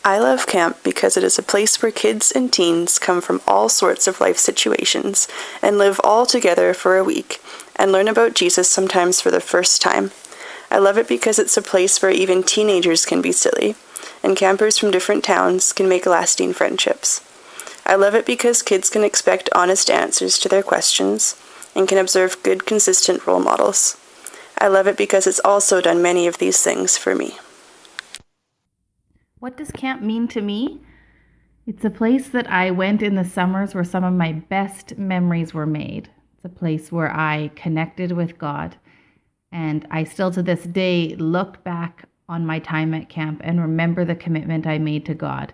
I love camp because it is a place where kids and teens come from all sorts of life situations and live all together for a week and learn about Jesus sometimes for the first time. I love it because it's a place where even teenagers can be silly, and campers from different towns can make lasting friendships. I love it because kids can expect honest answers to their questions and can observe good, consistent role models. I love it because it's also done many of these things for me. What does camp mean to me? It's a place that I went in the summers where some of my best memories were made. It's a place where I connected with God. And I still to this day look back on my time at camp and remember the commitment I made to God.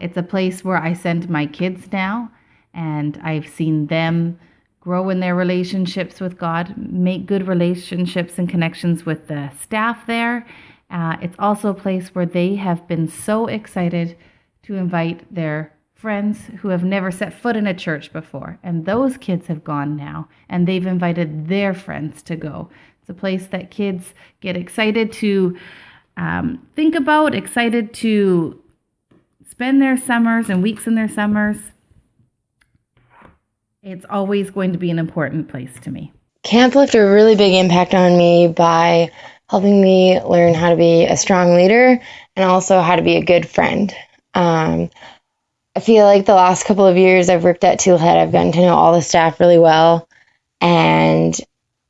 It's a place where I send my kids now, and I've seen them grow in their relationships with God, make good relationships and connections with the staff there. It's also a place where they have been so excited to invite their friends who have never set foot in a church before. And those kids have gone now, and they've invited their friends to go. It's a place that kids get excited to think about, excited to spend their summers and weeks in their summers. It's always going to be an important place to me. Camp left a really big impact on me by helping me learn how to be a strong leader and also how to be a good friend. I feel like the last couple of years I've worked at Tulahead, I've gotten to know all the staff really well. And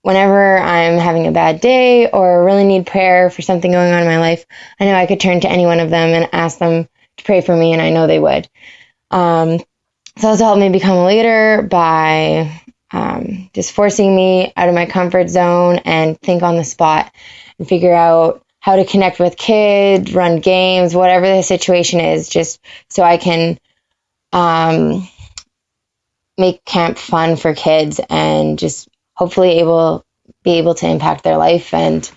whenever I'm having a bad day or really need prayer for something going on in my life, I know I could turn to any one of them and ask them to pray for me, and I know they would. It's also helped me become a leader by just forcing me out of my comfort zone and think on the spot and figure out how to connect with kids, run games, whatever the situation is, just so I can make camp fun for kids and just hopefully be able to impact their life and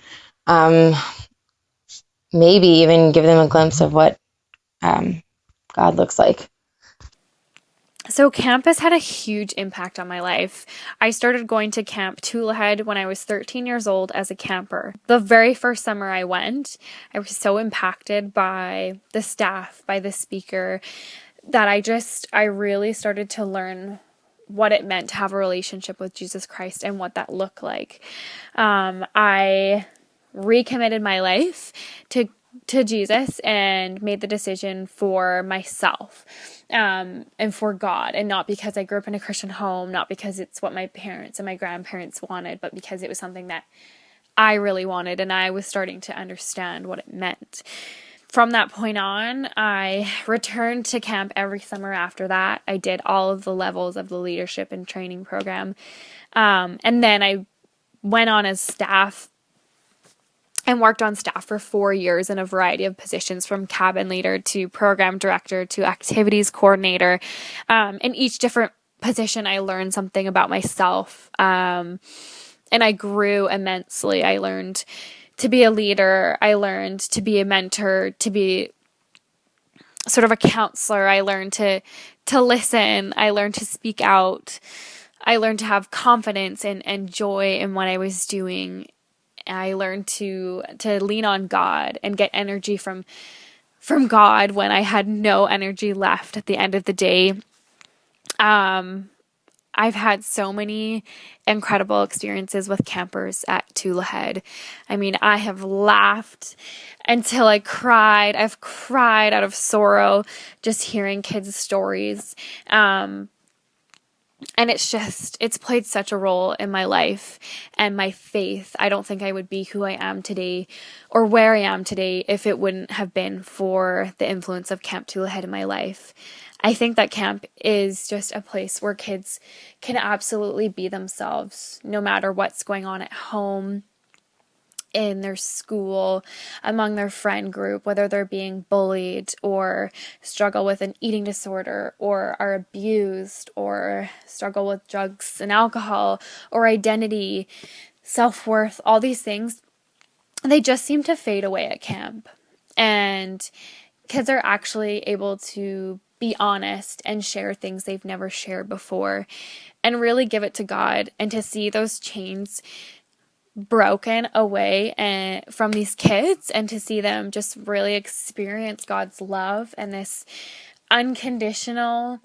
maybe even give them a glimpse of what God looks like. So camp has had a huge impact on my life. I started going to Camp Tulahead when I was 13 years old as a camper. The very first summer I went, I was so impacted by the staff, by the speaker, that I really started to learn what it meant to have a relationship with Jesus Christ and what that looked like. I recommitted my life to Jesus and made the decision for myself and for God, and not because I grew up in a Christian home, not because it's what my parents and my grandparents wanted, but because it was something that I really wanted and I was starting to understand what it meant. From that point on, I returned to camp every summer after that. I did all of the levels of the leadership and training program. And then I went on as staff and worked on staff for 4 years in a variety of positions, from cabin leader to program director to activities coordinator. In each different position, I learned something about myself. And I grew immensely. I learned to be a leader. I learned to be a mentor, to be sort of a counselor. I learned to listen. I learned to speak out. I learned to have confidence and joy in what I was doing. I learned to lean on God and get energy from God when I had no energy left at the end of the day. I've had so many incredible experiences with campers at Tulahead. I mean, I have laughed until I cried. I've cried out of sorrow just hearing kids' stories. And it's played such a role in my life and my faith. I don't think I would be who I am today or where I am today if it wouldn't have been for the influence of Camp Tulahead in my life. I think that camp is just a place where kids can absolutely be themselves, no matter what's going on at home, in their school, among their friend group, whether they're being bullied or struggle with an eating disorder or are abused or struggle with drugs and alcohol or identity, self-worth, all these things, they just seem to fade away at camp. And kids are actually able to be honest and share things they've never shared before and really give it to God, and to see those chains broken away and from these kids, and to see them just really experience God's love and this unconditional,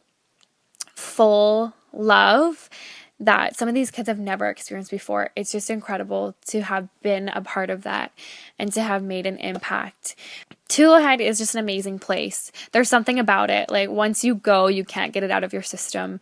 full love that some of these kids have never experienced before. It's just incredible to have been a part of that and to have made an impact. Tulahead is just an amazing place. There's something about it. Like, once you go, you can't get it out of your system.